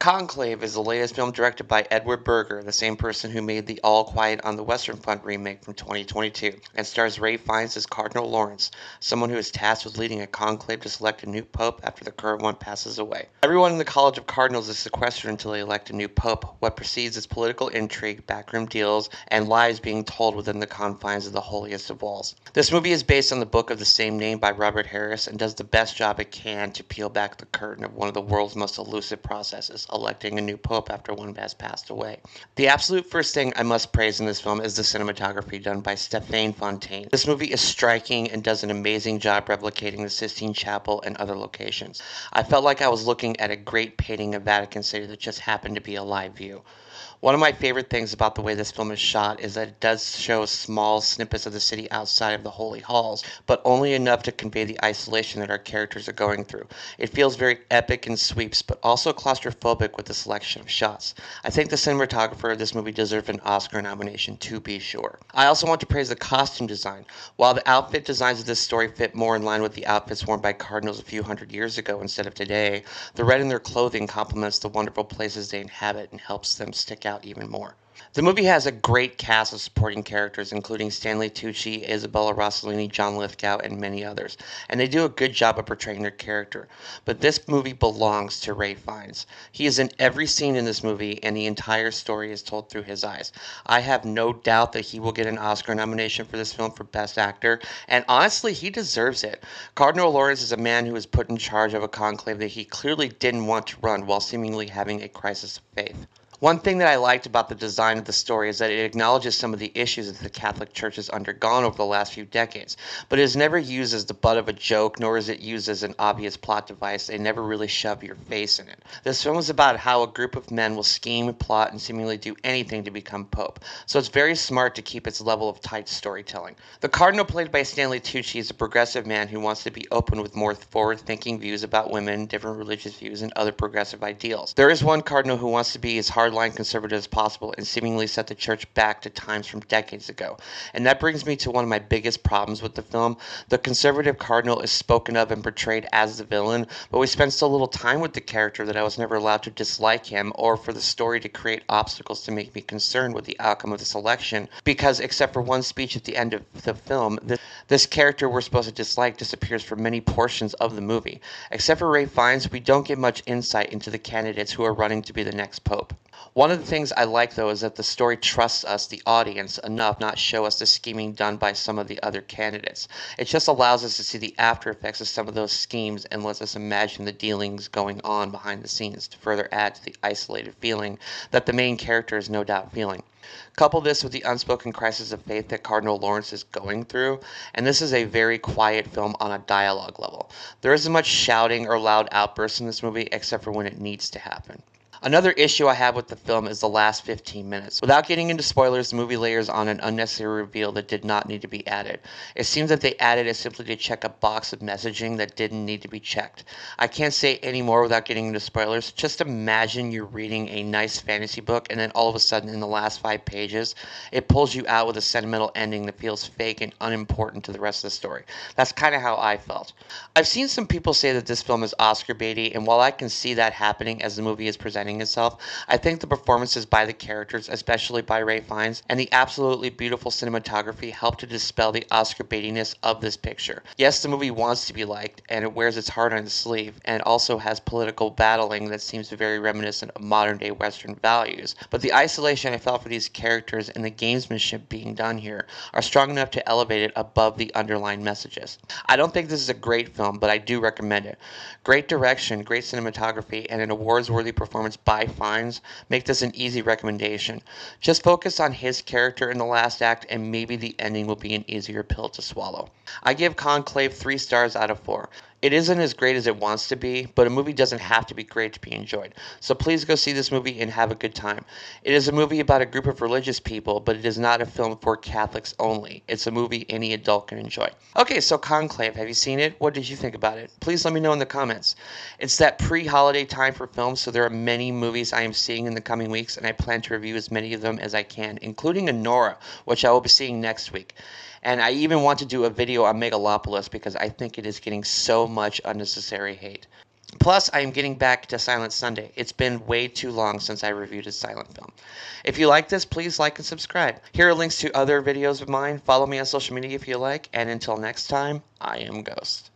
Conclave is the latest film directed by Edward Berger, the same person who made the All Quiet on the Western Front remake from 2022, and stars Ralph Fiennes as Cardinal Lawrence, someone who is tasked with leading a conclave to select a new pope after the current one passes away. Everyone in the College of Cardinals is sequestered until they elect a new pope. What precedes is political intrigue, backroom deals, and lies being told within the confines of the holiest of walls. This movie is based on the book of the same name by Robert Harris and does the best job it can to peel back the curtain of one of the world's most elusive processes, electing a new pope after one has passed away. The absolute first thing I must praise in this film is the cinematography done by Stéphane Fontaine. This movie is striking and does an amazing job replicating the Sistine Chapel and other locations. I felt like I was looking at a great painting of Vatican City that just happened to be a live view. One of my favorite things about the way this film is shot is that it does show small snippets of the city outside of the holy halls, but only enough to convey the isolation that our characters are going through. It feels very epic in sweeps, but also claustrophobic with the selection of shots. I think the cinematographer of this movie deserved an Oscar nomination, to be sure. I also want to praise the costume design. While the outfit designs of this story fit more in line with the outfits worn by cardinals a few hundred years ago instead of today, the red in their clothing complements the wonderful places they inhabit and helps them stick out even more. The movie has a great cast of supporting characters, including Stanley Tucci, Isabella Rossellini, John Lithgow, and many others, and they do a good job of portraying their character. But this movie belongs to Ralph Fiennes. He is in every scene in this movie, and the entire story is told through his eyes. I have no doubt that he will get an Oscar nomination for this film for Best Actor, and honestly, he deserves it. Cardinal Lawrence is a man who was put in charge of a conclave that he clearly didn't want to run while seemingly having a crisis of faith. One thing that I liked about the design of the story is that it acknowledges some of the issues that the Catholic Church has undergone over the last few decades, but it is never used as the butt of a joke, nor is it used as an obvious plot device. They never really shove your face in it. This film is about how a group of men will scheme, plot, and seemingly do anything to become pope, so it's very smart to keep its level of tight storytelling. The cardinal played by Stanley Tucci is a progressive man who wants to be open with more forward-thinking views about women, different religious views, and other progressive ideals. There is one cardinal who wants to be as hardline conservative as possible and seemingly set the church back to times from decades ago. And that brings me to one of my biggest problems with the film. The conservative cardinal is spoken of and portrayed as the villain, but we spend so little time with the character that I was never allowed to dislike him or for the story to create obstacles to make me concerned with the outcome of this election, because except for one speech at the end of the film, this character we're supposed to dislike disappears for many portions of the movie. Except for Ralph Fiennes, we don't get much insight into the candidates who are running to be the next pope. One of the things I like, though, is that the story trusts us, the audience, enough not show us the scheming done by some of the other candidates. It just allows us to see the after effects of some of those schemes and lets us imagine the dealings going on behind the scenes to further add to the isolated feeling that the main character is no doubt feeling. Couple this with the unspoken crisis of faith that Cardinal Lawrence is going through, and this is a very quiet film on a dialogue level. There isn't much shouting or loud outbursts in this movie except for when it needs to happen. Another issue I have with the film is the last 15 minutes. Without getting into spoilers, the movie layers on an unnecessary reveal that did not need to be added. It seems that they added it simply to check a box of messaging that didn't need to be checked. I can't say any more without getting into spoilers. Just imagine you're reading a nice fantasy book and then all of a sudden in the last 5 pages, it pulls you out with a sentimental ending that feels fake and unimportant to the rest of the story. That's kind of how I felt. I've seen some people say that this film is Oscar baity, and while I can see that happening as the movie is presenting itself, I think the performances by the characters, especially by Ralph Fiennes, and the absolutely beautiful cinematography help to dispel the Oscar baitiness of this picture. Yes, the movie wants to be liked, and it wears its heart on its sleeve, and also has political battling that seems very reminiscent of modern-day Western values. But the isolation I felt for these characters and the gamesmanship being done here are strong enough to elevate it above the underlying messages. I don't think this is a great film, but I do recommend it. Great direction, great cinematography, and an awards-worthy performance by Fiennes make this an easy recommendation. Just focus on his character in the last act and maybe the ending will be an easier pill to swallow. I give Conclave 3 stars out of 4. It isn't as great as it wants to be, but a movie doesn't have to be great to be enjoyed. So please go see this movie and have a good time. It is a movie about a group of religious people, but it is not a film for Catholics only. It's a movie any adult can enjoy. Okay, so Conclave, have you seen it? What did you think about it? Please let me know in the comments. It's that pre-holiday time for films, so there are many movies I am seeing in the coming weeks, and I plan to review as many of them as I can, including Anora, which I will be seeing next week. And I even want to do a video on Megalopolis because I think it is getting so much unnecessary hate. Plus, I am getting back to Silent Sunday. It's been way too long since I reviewed a silent film. If you like this, please like and subscribe. Here are links to other videos of mine. Follow me on social media if you like, and until next time, I am Ghost.